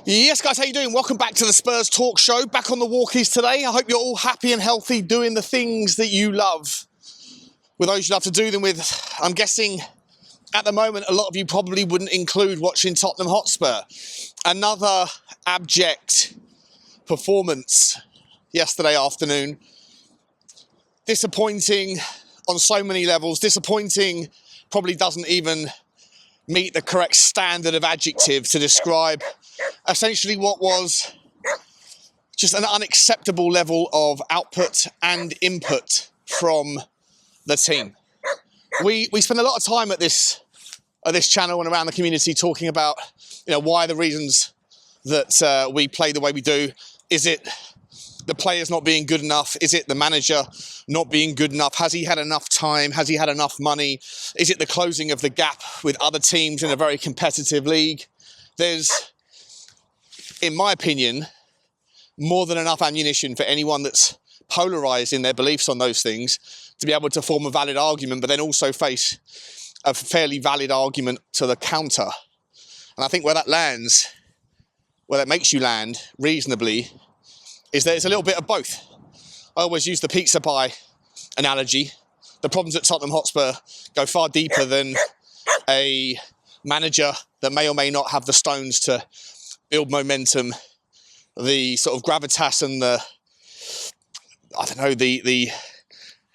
Yes, guys, how you doing? Welcome back to the Spurs Talk Show. Back on the walkies today. I hope you're all happy and healthy, doing the things that you love. With those you love to do them with, I'm guessing at the moment a lot of you probably wouldn't include watching Tottenham Hotspur. Another abject performance yesterday afternoon. Disappointing on so many levels. Disappointing probably doesn't even meet the correct standard of adjective to describe essentially what was just an unacceptable level of output and input from the team. We spend a lot of time at this channel and around the community talking about, why the reasons that we play the way we do. Is it the players not being good enough? Is it the manager not being good enough? Has he had enough time? Has he had enough money? Is it the closing of the gap with other teams in a very competitive league? There's, in my opinion, more than enough ammunition for anyone that's polarised in their beliefs on those things to be able to form a valid argument, but then also face a fairly valid argument to the counter. And I think where that lands, where that makes you land reasonably, is that it's a little bit of both. I always use the pizza pie analogy. The problems at Tottenham Hotspur go far deeper than a manager that may or may not have the stones to build momentum, the sort of gravitas and the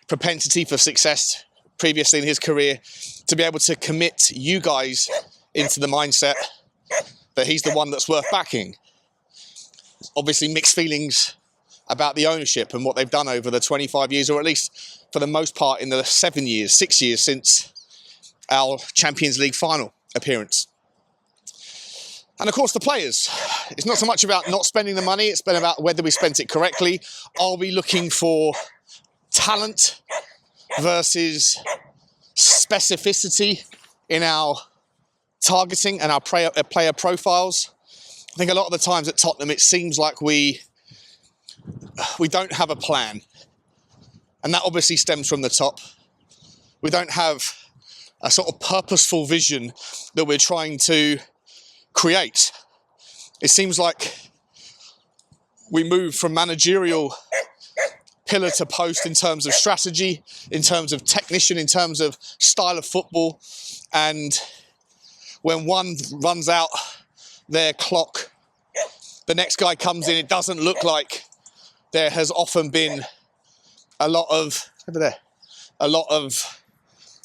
propensity for success previously in his career to be able to commit you guys into the mindset that he's the one that's worth backing. Obviously mixed feelings about the ownership and what they've done over the 25 years, or at least for the most part in the 6 years since our Champions League final appearance. And of course the players. It's not so much about not spending the money, it's been about whether we spent it correctly. Are we looking for talent versus specificity in our targeting and our player profiles? I think a lot of the times at Tottenham it seems like we don't have a plan, and that obviously stems from the top. We don't have a sort of purposeful vision that we're trying to create. It seems like we move from managerial pillar to post in terms of strategy, in terms of technician, in terms of style of football, and when one runs out their clock, the next guy comes in. It doesn't look like there has often been a lot of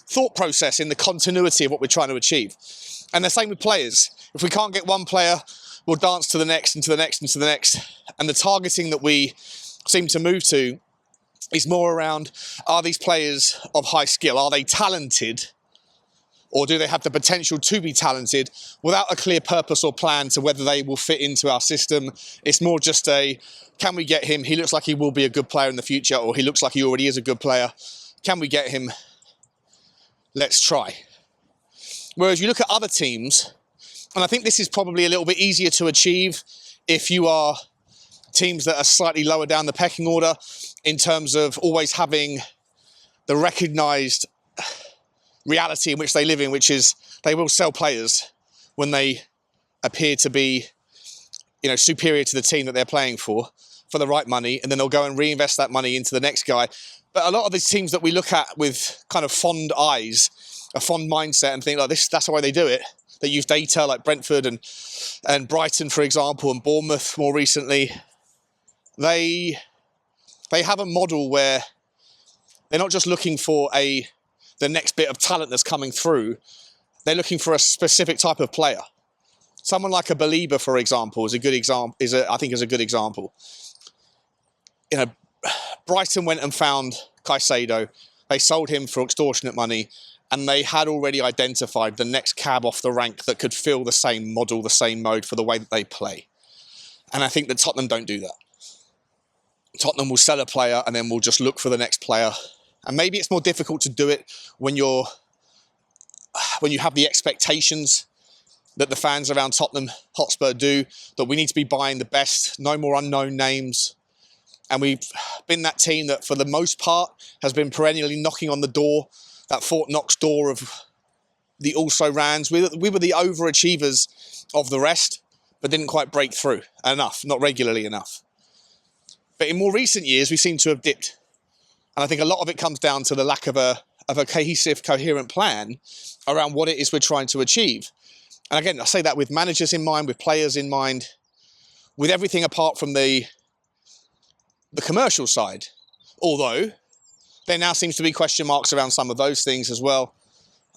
thought process in the continuity of what we're trying to achieve. And the same with players. If we can't get one player, we'll dance to the next and to the next and to the next. And the targeting that we seem to move to is more around, are these players of high skill? Are they talented? Or do they have the potential to be talented without a clear purpose or plan to whether they will fit into our system? It's more just can we get him? He looks like he will be a good player in the future, or he looks like he already is a good player. Can we get him? Let's try. Whereas you look at other teams, and I think this is probably a little bit easier to achieve if you are teams that are slightly lower down the pecking order in terms of always having the recognised reality in which they live in, which is they will sell players when they appear to be, superior to the team that they're playing for the right money, and then they'll go and reinvest that money into the next guy. But a lot of these teams that we look at with kind of fond eyes, a fond mindset, and think like this, that's the way they do it. They use data like Brentford and Brighton, for example, and Bournemouth more recently. They have a model where they're not just looking for the next bit of talent that's coming through. They're looking for a specific type of player. Someone like a Belieber, for example, is a good example. I think is a good example. Brighton went and found Caicedo. They sold him for extortionate money, and they had already identified the next cab off the rank that could fill the same model, the same mode for the way that they play. And I think that Tottenham don't do that. Tottenham will sell a player and then we'll just look for the next player. And maybe it's more difficult to do it when you have the expectations that the fans around Tottenham Hotspur do, that we need to be buying the best, no more unknown names. And we've been that team that, for the most part, has been perennially knocking on the door, that Fort Knox door of the also-rans. We were the overachievers of the rest, but didn't quite break through enough, not regularly enough. But in more recent years, we seem to have dipped. And I think a lot of it comes down to the lack of a cohesive, coherent plan around what it is we're trying to achieve. And again, I say that with managers in mind, with players in mind, with everything apart from the commercial side. Although, there now seems to be question marks around some of those things as well.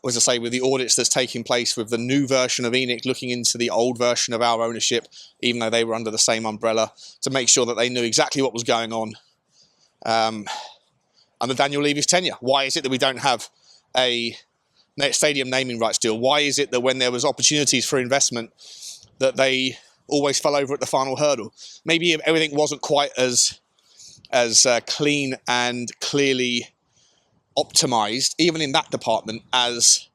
As I say, with the audits that's taking place with the new version of ENIC looking into the old version of our ownership, even though they were under the same umbrella, to make sure that they knew exactly what was going on under Daniel Levy's tenure. Why is it that we don't have a stadium naming rights deal? Why is it that when there was opportunities for investment that they always fell over at the final hurdle? Maybe everything wasn't quite as clean and clearly optimized, even in that department, as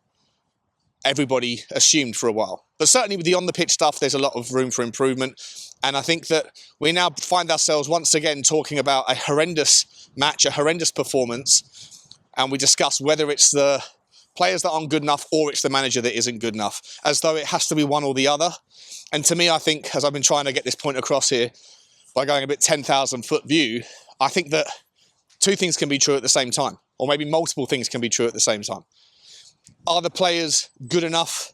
everybody assumed for a while. But certainly with the on-the-pitch stuff, there's a lot of room for improvement. And I think that we now find ourselves once again talking about a horrendous match, a horrendous performance, and we discuss whether it's the players that aren't good enough or it's the manager that isn't good enough, as though it has to be one or the other. And to me, I think, as I've been trying to get this point across here, by going a bit 10,000-foot view, I think that two things can be true at the same time, or maybe multiple things can be true at the same time. Are the players good enough?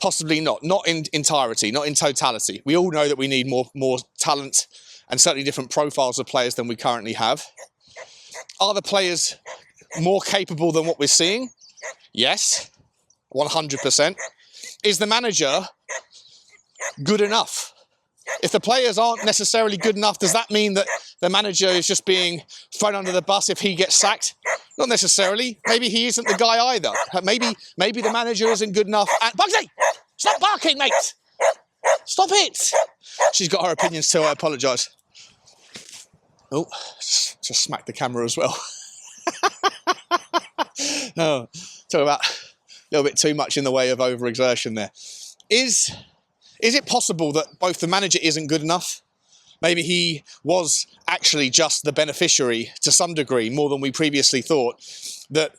Possibly not. Not in entirety, not in totality. We all know that we need more talent and certainly different profiles of players than we currently have. Are the players more capable than what we're seeing? Yes, 100%. Is the manager good enough? If the players aren't necessarily good enough, does that mean that the manager is just being thrown under the bus if he gets sacked? Not necessarily. Maybe he isn't the guy either. Maybe the manager isn't good enough. And Bugsy, stop barking, mate. Stop it. She's got her opinions too. I apologise. Oh, just smacked the camera as well. Oh, talk about a little bit too much in the way of overexertion there. Is it possible that both the manager isn't good enough? Maybe he was actually just the beneficiary to some degree, more than we previously thought, that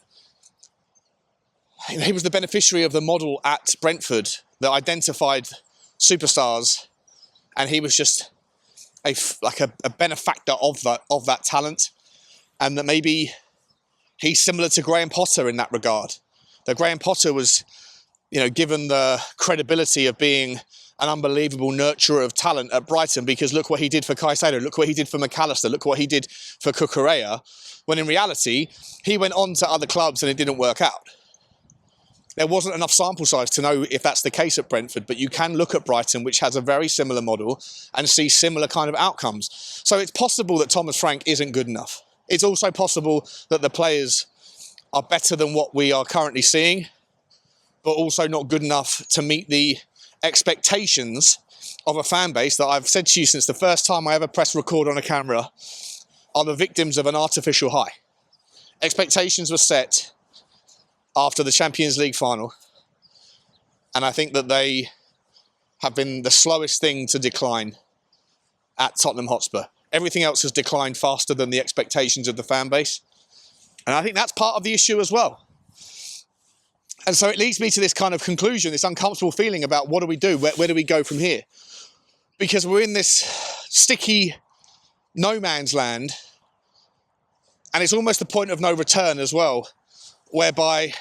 he was the beneficiary of the model at Brentford that identified superstars, and he was just a benefactor of that talent, and that maybe he's similar to Graham Potter in that regard. That Graham Potter was, given the credibility of being an unbelievable nurturer of talent at Brighton, because look what he did for Caicedo, look what he did for McAllister, look what he did for Cucurella, when in reality, he went on to other clubs and it didn't work out. There wasn't enough sample size to know if that's the case at Brentford, but you can look at Brighton, which has a very similar model, and see similar kind of outcomes. So it's possible that Thomas Frank isn't good enough. It's also possible that the players are better than what we are currently seeing, but also not good enough to meet the expectations of a fan base that I've said to you since the first time I ever pressed record on a camera are the victims of an artificial high. Expectations were set after the Champions League final, and I think that they have been the slowest thing to decline at Tottenham Hotspur. Everything else has declined faster than the expectations of the fan base, and I think that's part of the issue as well. And so it leads me to this kind of conclusion, this uncomfortable feeling about what do we do? Where do we go from here? Because we're in this sticky no man's land, and it's almost the point of no return as well, whereby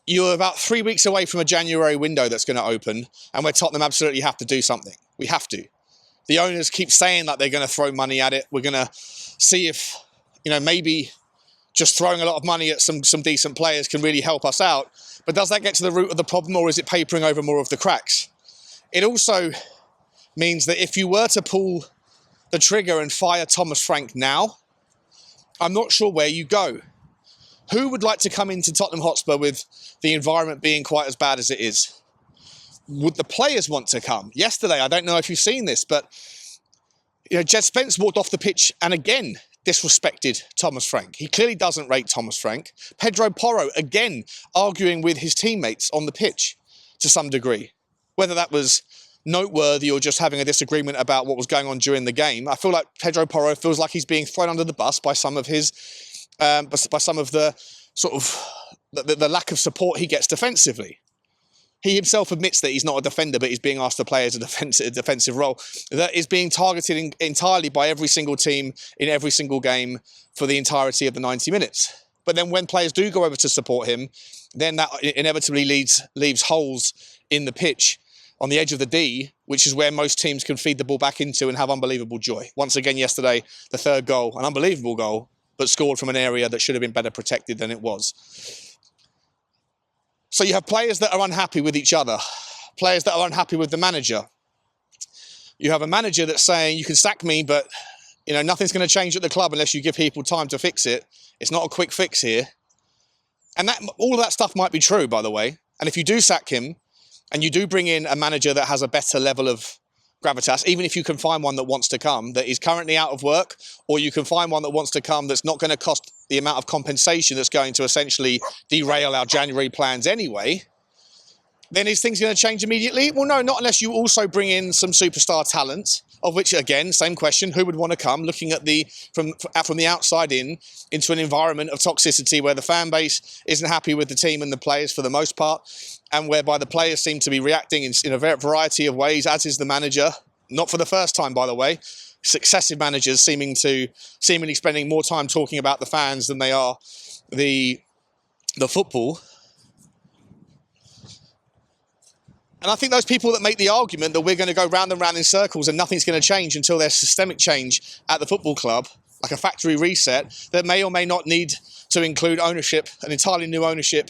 you're about 3 weeks away from a January window that's going to open, and where Tottenham absolutely have to do something. We have to. The owners keep saying that they're going to throw money at it. We're going to see if, maybe just throwing a lot of money at some decent players can really help us out. But does that get to the root of the problem, or is it papering over more of the cracks? It also means that if you were to pull the trigger and fire Thomas Frank now, I'm not sure where you go. Who would like to come into Tottenham Hotspur with the environment being quite as bad as it is? Would the players want to come? Yesterday, I don't know if you've seen this, but Jed Spence walked off the pitch and again disrespected Thomas Frank. He clearly doesn't rate Thomas Frank. Pedro Porro, again, arguing with his teammates on the pitch to some degree. Whether that was noteworthy or just having a disagreement about what was going on during the game, I feel like Pedro Porro feels like he's being thrown under the bus by some of his, by some of the sort of the lack of support he gets defensively. he himself admits that he's not a defender, but he's being asked to play as a defensive role, that is being targeted entirely by every single team in every single game for the entirety of the 90 minutes. But then when players do go over to support him, then that inevitably leaves holes in the pitch on the edge of the D, which is where most teams can feed the ball back into and have unbelievable joy. Once again yesterday, the third goal, an unbelievable goal, but scored from an area that should have been better protected than it was. So you have players that are unhappy with each other, players that are unhappy with the manager. You have a manager that's saying, you can sack me, but nothing's going to change at the club unless you give people time to fix it. It's not a quick fix here. And all of that stuff might be true, by the way. And if you do sack him, and you do bring in a manager that has a better level of gravitas, even if you can find one that wants to come, that is currently out of work, or you can find one that wants to come that's not going to cost the amount of compensation that's going to essentially derail our January plans anyway, then is things going to change immediately? Well, no, not unless you also bring in some superstar talent, of which, again, same question, who would want to come, looking at from the outside into an environment of toxicity where the fan base isn't happy with the team and the players for the most part, and whereby the players seem to be reacting in a variety of ways, as is the manager. Not for the first time, by the way. Successive managers seemingly spending more time talking about the fans than they are the football. And I think those people that make the argument that we're going to go round and round in circles and nothing's going to change until there's systemic change at the football club, like a factory reset, that may or may not need to include ownership, an entirely new ownership,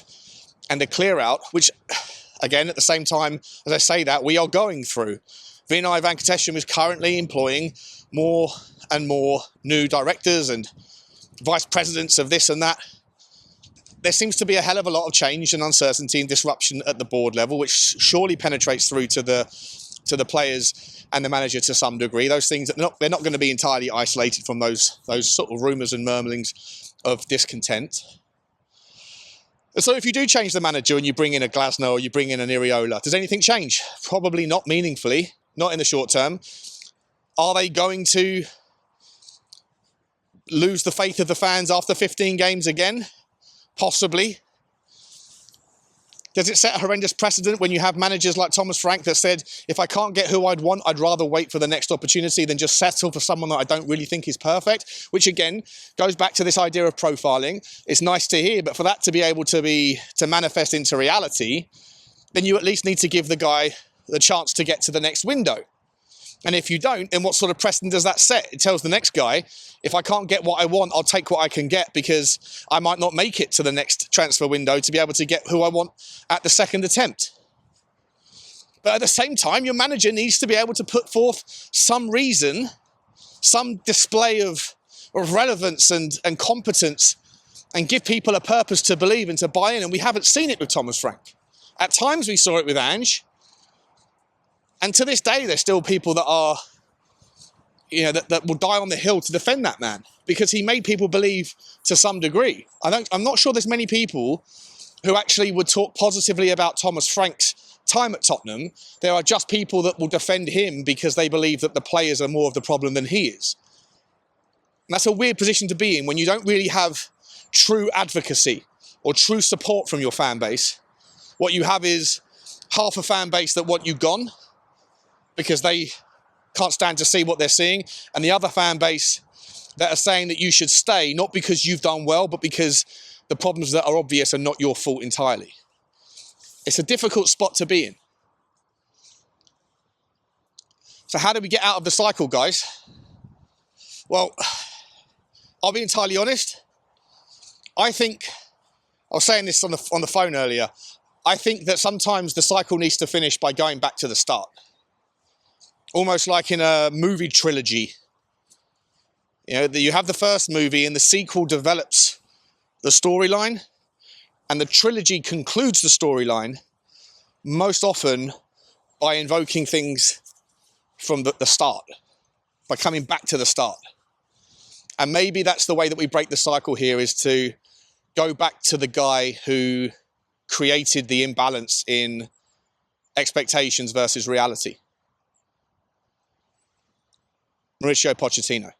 and a clear out, which, again, at the same time, as I say that, we are going through. Vinay Venkatesham is currently employing more and more new directors and vice presidents of this and that. There seems to be a hell of a lot of change and uncertainty and disruption at the board level, which surely penetrates through to the players and the manager to some degree. Those things, they're not going to be entirely isolated from those sort of rumours and murmurings of discontent. So if you do change the manager and you bring in a Glasner or you bring in an Iriola, does anything change? Probably not meaningfully, not in the short term. Are they going to lose the faith of the fans after 15 games again? Possibly. Does it set a horrendous precedent when you have managers like Thomas Frank that said, if I can't get who I'd want, I'd rather wait for the next opportunity than just settle for someone that I don't really think is perfect? Which again, goes back to this idea of profiling. It's nice to hear, but for that to be able to manifest into reality, then you at least need to give the guy the chance to get to the next window. And if you don't, then what sort of precedent does that set? It tells the next guy, if I can't get what I want, I'll take what I can get because I might not make it to the next transfer window to be able to get who I want at the second attempt. But at the same time, your manager needs to be able to put forth some reason, some display of relevance and competence, and give people a purpose to believe and to buy in. And we haven't seen it with Thomas Frank. At times we saw it with Ange. And to this day, there's still people that are, that will die on the hill to defend that man because he made people believe to some degree. I'm not sure there's many people who actually would talk positively about Thomas Frank's time at Tottenham. There are just people that will defend him because they believe that the players are more of the problem than he is. And that's a weird position to be in when you don't really have true advocacy or true support from your fan base. What you have is half a fan base that want you gone, because they can't stand to see what they're seeing, and the other fan base that are saying that you should stay, not because you've done well, but because the problems that are obvious are not your fault entirely. It's a difficult spot to be in. So how do we get out of the cycle, guys? Well, I'll be entirely honest. I think, I was saying this on the phone earlier, I think that sometimes the cycle needs to finish by going back to the start. Almost like in a movie trilogy. You have the first movie and the sequel develops the storyline, and the trilogy concludes the storyline most often by invoking things from the start, by coming back to the start. And maybe that's the way that we break the cycle here, is to go back to the guy who created the imbalance in expectations versus reality. Mauricio Pochettino.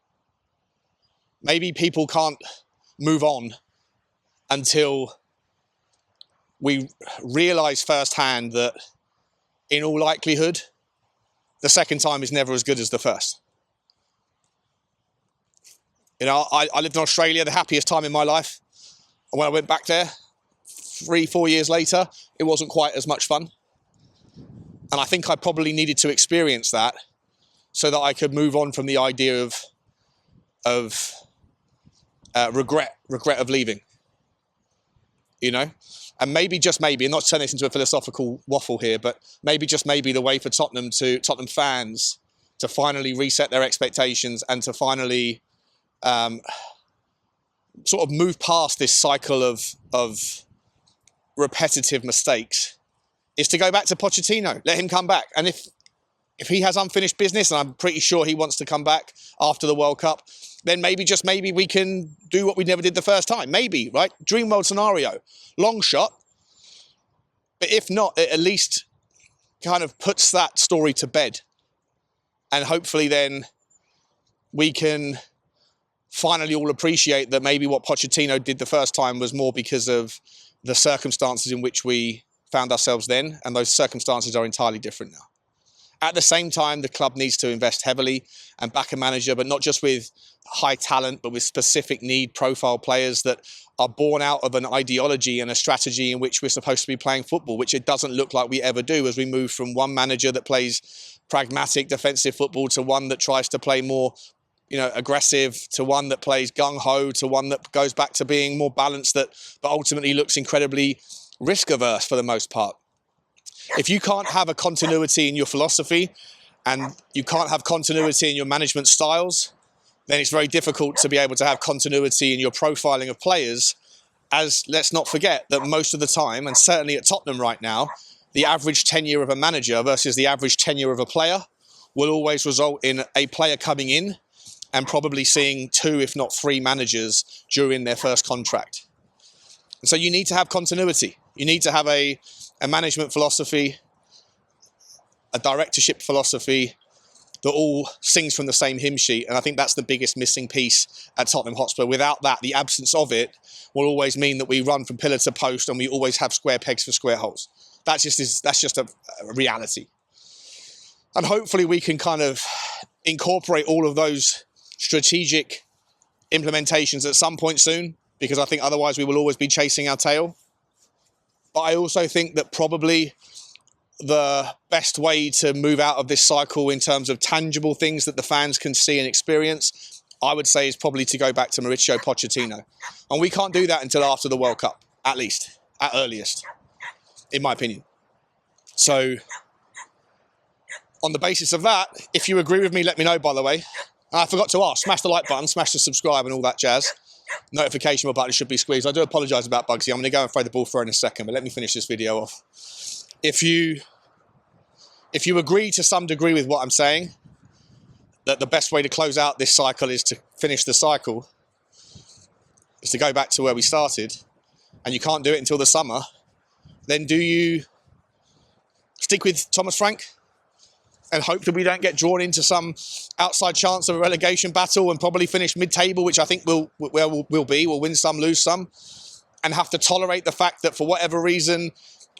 Maybe people can't move on until we realised firsthand that in all likelihood, the second time is never as good as the first. You know, I lived in Australia, the happiest time in my life. And when I went back there, 3-4 years later, it wasn't quite as much fun. And I think I probably needed to experience that so that I could move on from the idea of regret of leaving. You know? And maybe, just maybe, and not to turn this into a philosophical waffle here, but maybe, just maybe, the way for Tottenham fans to finally reset their expectations and to finally sort of move past this cycle of repetitive mistakes is to go back to Pochettino. Let him come back. And if he has unfinished business, and I'm pretty sure he wants to come back after the World Cup, then maybe, just maybe, we can do what we never did the first time. Maybe, right? Dream world scenario. Long shot. But if not, it at least kind of puts that story to bed. And hopefully then we can finally all appreciate that maybe what Pochettino did the first time was more because of the circumstances in which we found ourselves then, and those circumstances are entirely different now. At the same time, the club needs to invest heavily and back a manager, but not just with high talent, but with specific need profile players that are born out of an ideology and a strategy in which we're supposed to be playing football, which it doesn't look like we ever do, as we move from one manager that plays pragmatic defensive football to one that tries to play more, you know, aggressive, to one that plays gung-ho, to one that goes back to being more balanced, but ultimately looks incredibly risk-averse for the most part. If you can't have a continuity in your philosophy and you can't have continuity in your management styles, then it's very difficult to be able to have continuity in your profiling of players, as let's not forget that most of the time, and certainly at Tottenham right now, the average tenure of a manager versus the average tenure of a player will always result in a player coming in and probably seeing 2, if not 3 managers during their first contract. And so you need to have continuity. You need to have a management philosophy, a directorship philosophy that all sings from the same hymn sheet. And I think that's the biggest missing piece at Tottenham Hotspur. Without that, the absence of it will always mean that we run from pillar to post and we always have square pegs for square holes. That's just a reality. And hopefully we can kind of incorporate all of those strategic implementations at some point soon, because I think otherwise we will always be chasing our tail. But I also think that probably the best way to move out of this cycle in terms of tangible things that the fans can see and experience, I would say, is probably to go back to Mauricio Pochettino. And we can't do that until after the World Cup, at least, at earliest, in my opinion. So on the basis of that, if you agree with me, let me know, by the way. And I forgot to ask, smash the like button, smash the subscribe and all that jazz. Notification button should be squeezed. I do apologise about Bugsy. I'm going to go and throw the ball for her in a second, but let me finish this video off. If you agree to some degree with what I'm saying, that the best way to close out this cycle is to finish the cycle, is to go back to where we started, and you can't do it until the summer, then do you stick with Thomas Frank and hope that we don't get drawn into some outside chance of a relegation battle and probably finish mid-table, which I think we'll win some, lose some, and have to tolerate the fact that for whatever reason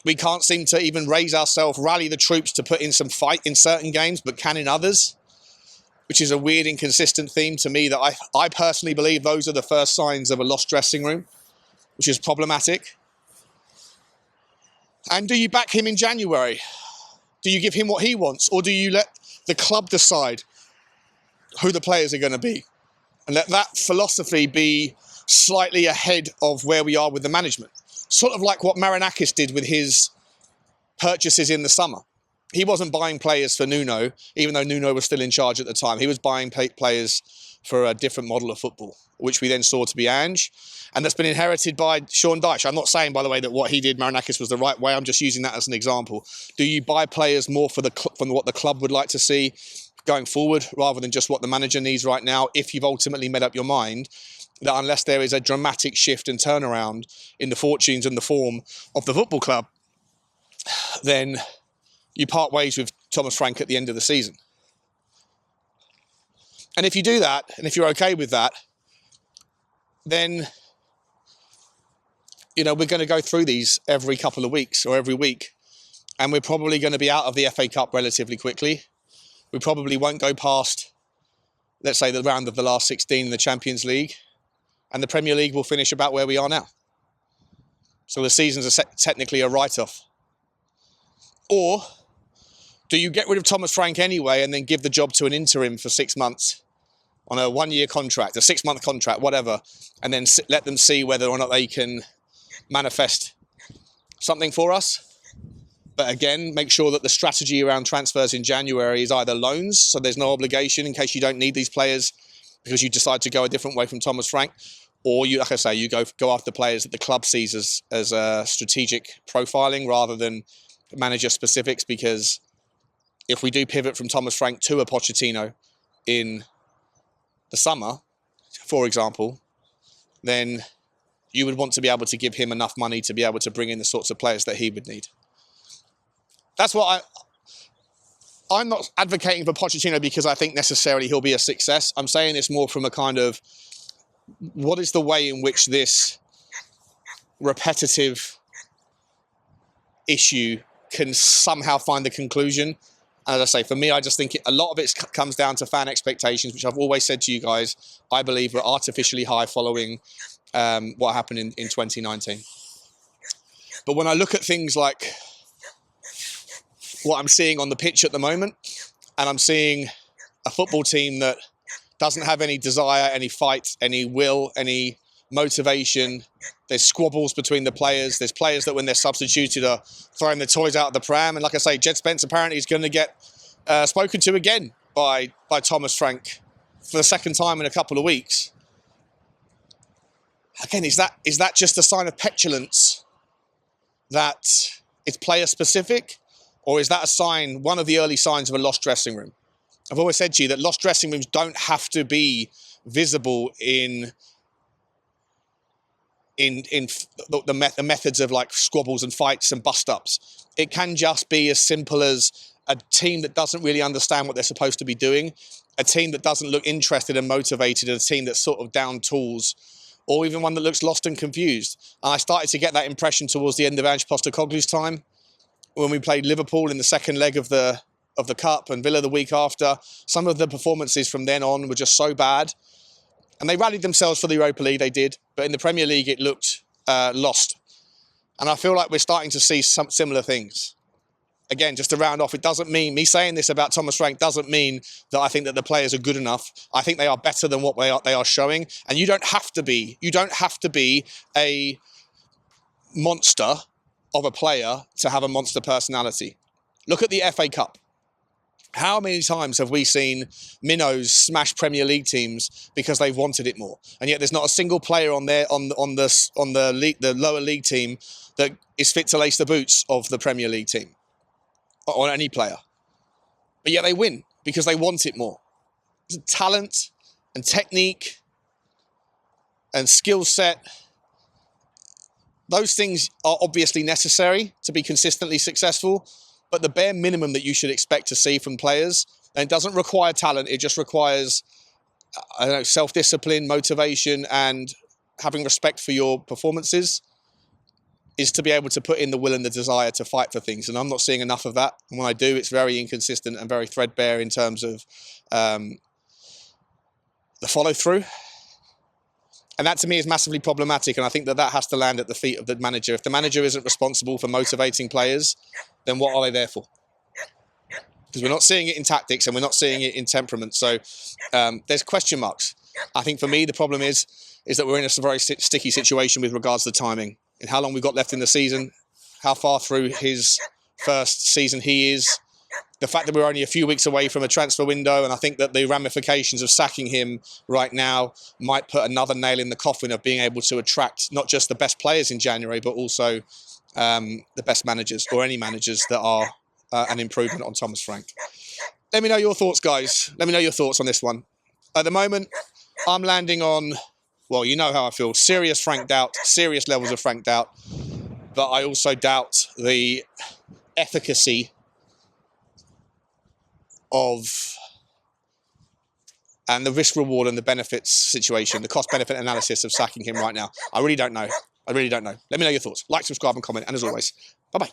we can't seem to even raise ourselves, rally the troops to put in some fight in certain games, but can in others, which is a weird, inconsistent theme to me that I personally believe those are the first signs of a lost dressing room, which is problematic. And do you back him in January? Do you give him what he wants, or do you let the club decide who the players are going to be? And let that philosophy be slightly ahead of where we are with the management. Sort of like what Marinakis did with his purchases in the summer. He wasn't buying players for Nuno, even though Nuno was still in charge at the time. He was buying players for a different model of football, which we then saw to be Ange. And that's been inherited by Sean Dyche. I'm not saying, by the way, that what he did, Marinakis, was the right way. I'm just using that as an example. Do you buy players more from what the club would like to see going forward, rather than just what the manager needs right now, if you've ultimately made up your mind that unless there is a dramatic shift and turnaround in the fortunes and the form of the football club, then you part ways with Thomas Frank at the end of the season? And if you do that, and if you're okay with that, then you know, we're going to go through these every couple of weeks or every week, and we're probably going to be out of the FA Cup relatively quickly. We probably won't go past, let's say, the round of the last 16 in the Champions League, and the Premier League will finish about where we are now. So the seasons are technically a write-off. Or do you get rid of Thomas Frank anyway and then give the job to an interim for 6 months on a 1-year contract, a 6-month contract, whatever, and then let them see whether or not they can manifest something for us? But again, make sure that the strategy around transfers in January is either loans, so there's no obligation in case you don't need these players because you decide to go a different way from Thomas Frank, or you, like I say, you go after players that the club sees as strategic profiling rather than manager specifics, because if we do pivot from Thomas Frank to a Pochettino in the summer, for example, then you would want to be able to give him enough money to be able to bring in the sorts of players that he would need. That's what I'm not advocating for Pochettino because I think necessarily he'll be a success. I'm saying this more from a kind of, what is the way in which this repetitive issue can somehow find a conclusion? And as I say, for me, I just think a lot of it comes down to fan expectations, which I've always said to you guys, I believe were artificially high following what happened in 2019. But when I look at things like what I'm seeing on the pitch at the moment, and I'm seeing a football team that doesn't have any desire, any fight, any will, any motivation. There's squabbles between the players. There's players that when they're substituted are throwing the toys out of the pram. And like I say, Jed Spence apparently is going to get spoken to again by Thomas Frank for the second time in a couple of weeks. Again, is that just a sign of petulance that it's player specific? Or is that a sign, one of the early signs of a lost dressing room? I've always said to you that lost dressing rooms don't have to be visible in the methods of like squabbles and fights and bust-ups. It can just be as simple as a team that doesn't really understand what they're supposed to be doing, a team that doesn't look interested and motivated, a team that's sort of down tools, or even one that looks lost and confused. And I started to get that impression towards the end of Ange Postecoglou's time, when we played Liverpool in the second leg of the Cup and Villa the week after. Some of the performances from then on were just so bad. And they rallied themselves for the Europa League, they did. But in the Premier League, it looked lost. And I feel like we're starting to see some similar things. Again, just to round off, it doesn't mean, me saying this about Thomas Frank doesn't mean that I think that the players are good enough. I think they are better than what they are showing. And you don't have to be a monster of a player to have a monster personality. Look at the FA Cup. How many times have we seen minnows smash Premier League teams because they've wanted it more, and yet there's not a single player on the lower league team that is fit to lace the boots of the Premier League team, or any player, but yet they win because they want it more. Talent and technique and skill set, those things are obviously necessary to be consistently successful, but the bare minimum that you should expect to see from players, and it doesn't require talent, it just requires, I don't know, self-discipline, motivation, and having respect for your performances, is to be able to put in the will and the desire to fight for things. And I'm not seeing enough of that. And when I do, it's very inconsistent and very threadbare in terms of the follow-through. And that to me is massively problematic, and I think that has to land at the feet of the manager. If the manager isn't responsible for motivating players, then what are they there for? Because we're not seeing it in tactics and we're not seeing it in temperament. So there's question marks. I think for me the problem is that we're in a very sticky situation with regards to timing and how long we've got left in the season, how far through his first season he is, the fact that we're only a few weeks away from a transfer window, and I think that the ramifications of sacking him right now might put another nail in the coffin of being able to attract not just the best players in January, but also the best managers, or any managers that are an improvement on Thomas Frank. Let me know your thoughts, guys. Let me know your thoughts on this one. At the moment, I'm landing on, well, you know how I feel, serious Frank doubt, serious levels of Frank doubt, but I also doubt the efficacy of, and the risk reward and the benefits situation, the cost benefit analysis of sacking him right now. I really don't know. I really don't know. Let me know your thoughts. Like, subscribe and comment. And as always, bye-bye.